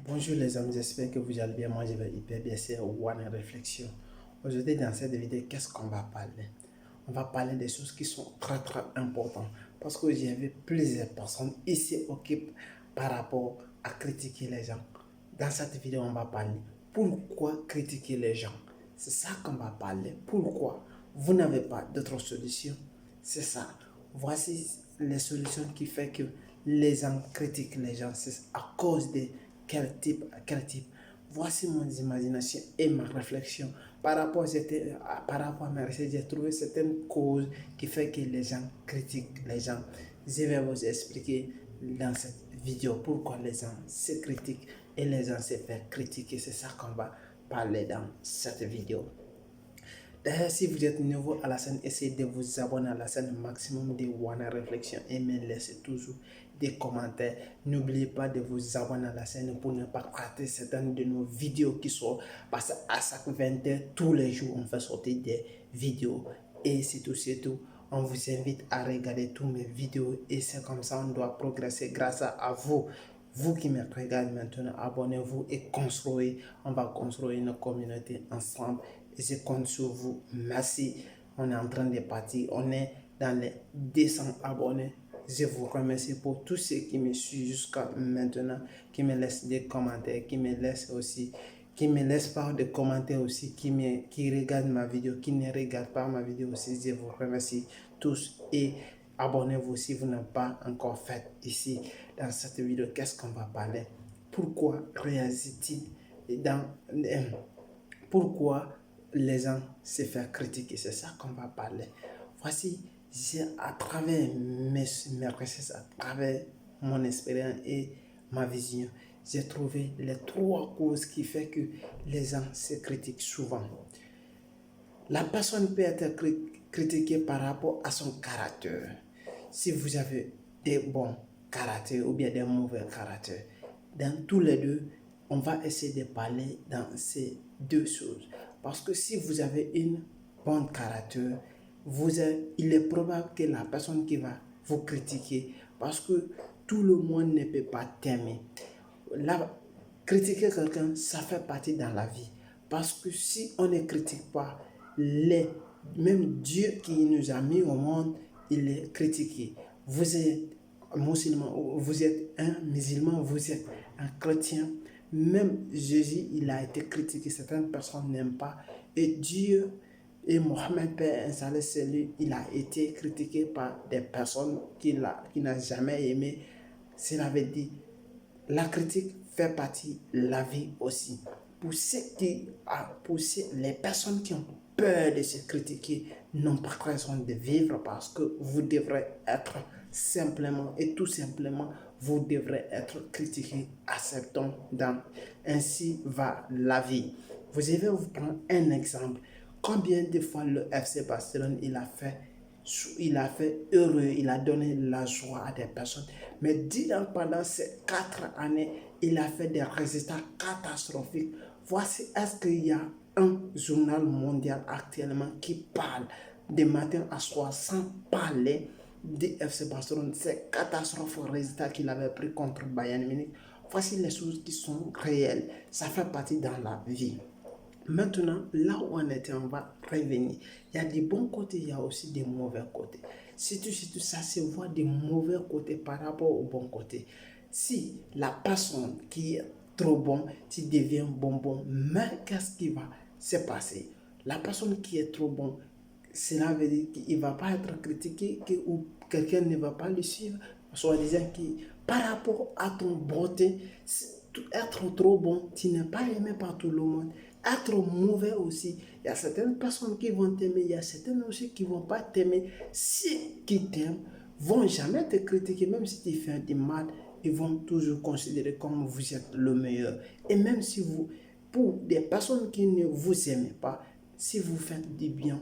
Bonjour les amis, j'espère que vous allez bien. Moi je vais hyper bien, c'est One Réflexion. Aujourd'hui dans cette vidéo, qu'est-ce qu'on va parler? On va parler des choses qui sont très importantes. Parce que j'ai vu plusieurs personnes ici occupent par rapport à critiquer les gens. Dans cette vidéo, on va parler pourquoi critiquer les gens. C'est ça qu'on va parler. Pourquoi? Vous n'avez pas d'autre solution. C'est ça. Voici les solutions qui font que les gens critiquent les gens. C'est à cause de quel type. Voici mon imagination et ma réflexion. Par rapport à ma recherche, j'ai trouvé certaines causes qui font que les gens critiquent les gens. Je vais vous expliquer dans cette vidéo pourquoi les gens se critiquent et les gens se font critiquer. C'est ça qu'on va parler dans cette vidéo. D'ailleurs, si vous êtes nouveau à la chaîne, essayez de vous abonner à la chaîne maximum de Wana Réflexion et me laissez toujours des commentaires. N'oubliez pas de vous abonner à la chaîne pour ne pas rater certaines de nos vidéos qui sortent. Parce qu'à chaque 20 heures, tous les jours, on fait sortir des vidéos. Et surtout, on vous invite à regarder toutes mes vidéos et c'est comme ça on doit progresser grâce à vous. Vous qui me regardez maintenant, abonnez-vous et construisez. On va construire une communauté ensemble. Et je compte sur vous. Merci. On est en train de partir. On est dans les 200 abonnés. Je vous remercie pour tous ceux qui me suivent jusqu'à maintenant, qui me laissent des commentaires, qui me laissent pas de commentaires aussi, qui regardent ma vidéo, qui ne regardent pas ma vidéo aussi. Je vous remercie tous et abonnez-vous si vous n'avez pas encore fait ici. Dans cette vidéo, qu'est-ce qu'on va parler? Pourquoi réagit-il pourquoi les gens se font critiquer? C'est ça qu'on va parler. Voici, à travers mes recherches, à travers mon expérience et ma vision, j'ai trouvé les 3 causes qui font que les gens se critiquent souvent. La personne peut être critiquée par rapport à son caractère. Si vous avez des bons caractères ou bien des mauvais caractères, dans tous les deux, on va essayer de parler dans ces 2 choses. Parce que si vous avez une bonne caractère, il est probable que la personne qui va vous critiquer, parce que tout le monde ne peut pas t'aimer. Critiquer quelqu'un, ça fait partie dans la vie. Parce que si on ne critique pas, même Dieu qui nous a mis au monde, il est critiqué. Vous êtes musulman, vous êtes un musulman, vous êtes un chrétien. Même Jésus, il a été critiqué. Certaines personnes n'aiment pas. Et Dieu et Mohamed, Père installé, il a été critiqué par des personnes qu'il n'a jamais aimées. Cela veut dire la critique fait partie de la vie aussi. Pour les personnes qui ont peur de se critiquer n'ont pas raison de vivre parce que vous devrez être simplement et tout simplement, vous devrez être critiqué, acceptant dans ainsi va la vie. Je vais vous prendre un exemple. Combien de fois le FC Barcelone il a fait heureux, il a donné la joie à des personnes. Mais pendant ces 4 années, il a fait des résultats catastrophiques. Voici, est-ce qu'il y a un journal mondial actuellement qui parle de matin à soir sans parler du FC Barcelone, ces catastrophes résultats qu'il avait pris contre Bayern Munich? Voici les choses qui sont réelles. Ça fait partie dans la vie. Maintenant, là où on était, on va revenir. Il y a des bons côtés, il y a aussi des mauvais côtés. Surtout ça se voit des mauvais côtés par rapport aux bons côtés. Si la personne qui est trop bon, tu deviens bonbon, mais qu'est-ce qui va se passer? La personne qui est trop bon, cela veut dire qu'il ne va pas être critiqué ou quelqu'un ne va pas le suivre, soit disant que par rapport à ton beauté, être trop bon, tu n'es pas aimé par tout le monde. Être mauvais aussi, il y a certaines personnes qui vont t'aimer, il y a certaines aussi qui ne vont pas t'aimer. Ceux qui t'aiment vont jamais te critiquer, même si tu fais du mal, ils vont toujours considérer comme vous êtes le meilleur. Et même si pour des personnes qui ne vous aiment pas, si vous faites du bien,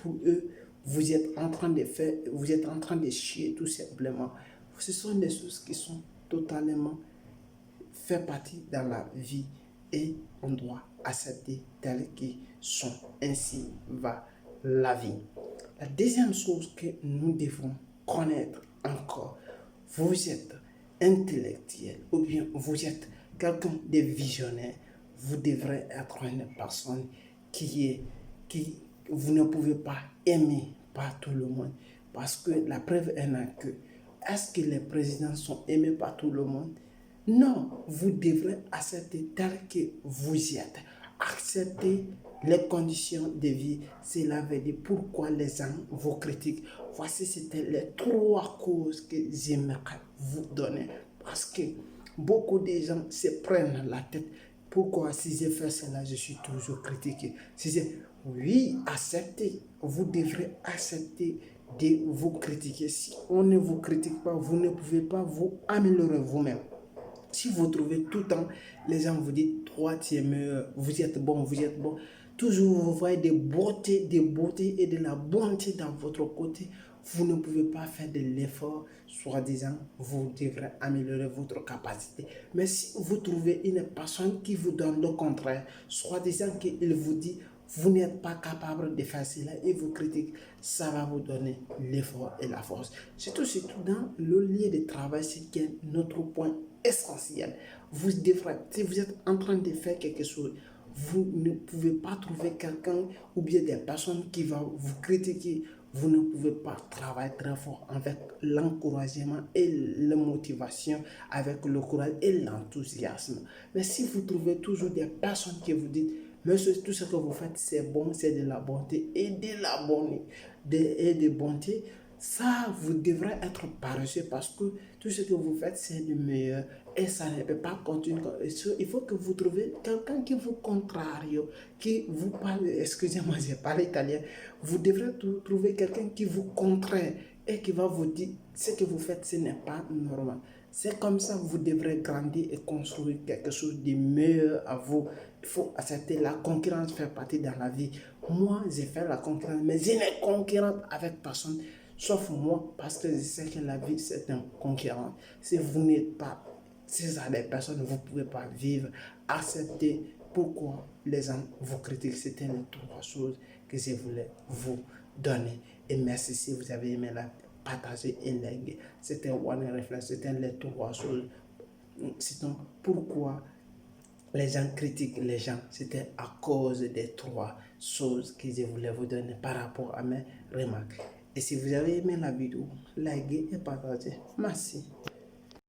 pour eux, vous êtes en train de chier tout simplement. Ce sont des choses qui sont totalement fait partie dans la vie et on doit accepter telles qu'ils sont. Ainsi va la vie. La deuxième chose que nous devons connaître encore, vous êtes intellectuel ou bien vous êtes quelqu'un de visionnaire, vous devrez être une personne qui vous ne pouvez pas aimer par tout le monde. Parce que la preuve est là que, est-ce que les présidents sont aimés par tout le monde? Non, vous devrez accepter tel que vous y êtes. Accepter les conditions de vie. Cela veut dire pourquoi les gens vous critiquent. Voici, c'était les 3 causes que j'aimerais vous donner. Parce que beaucoup de gens se prennent la tête. Pourquoi si j'ai fait cela, je suis toujours critiqué? Oui, acceptez. Vous devrez accepter de vous critiquer. Si on ne vous critique pas, vous ne pouvez pas vous améliorer vous-même. Si vous trouvez tout le temps, les gens vous disent, toi tu es meilleur, vous êtes bon, vous êtes bon. Toujours vous voyez des beautés et de la bonté dans votre côté. Vous ne pouvez pas faire de l'effort, soi-disant, vous devrez améliorer votre capacité. Mais si vous trouvez une personne qui vous donne le contraire, soi-disant qu'il vous dit, vous n'êtes pas capable de faire cela et vous critique, ça va vous donner l'effort et la force. Surtout dans le lieu de travail, c'est qui est notre point essentiel. Vous devrez, si vous êtes en train de faire quelque chose, vous ne pouvez pas trouver quelqu'un ou bien des personnes qui vont vous critiquer. Vous ne pouvez pas travailler très fort avec l'encouragement et la motivation, avec le courage et l'enthousiasme. Mais si vous trouvez toujours des personnes qui vous disent, monsieur, tout ce que vous faites, c'est bon, c'est de la bonté et de la bonté, ça, vous devrez être paresseux parce que tout ce que vous faites, c'est du meilleur et ça ne peut pas continuer. Il faut que vous trouviez quelqu'un qui vous contrarie, qui vous parle, excusez-moi, je parle italien, vous devrez trouver quelqu'un qui vous contrarie et qui va vous dire ce que vous faites, ce n'est pas normal. C'est comme ça que vous devrez grandir et construire quelque chose de meilleur à vous. Il faut accepter la concurrence, faire partie dans la vie. Moi, j'ai fait la concurrence, mais je n'ai concurrence avec personne, sauf moi, parce que je sais que la vie, c'est un concurrent. Si vous n'êtes pas ces des personnes, vous ne pouvez pas vivre. Accepter pourquoi les gens vous critiquent. C'était les 3 choses que je voulais vous donner. Et merci si vous avez aimé la partager et liker. C'était One Reflex, c'était les 3 choses. Sinon, pourquoi les gens critiquent les gens? C'était à cause des 3 choses que je voulais vous donner par rapport à mes remarques. Et si vous avez aimé la vidéo, likez et partagez. Merci.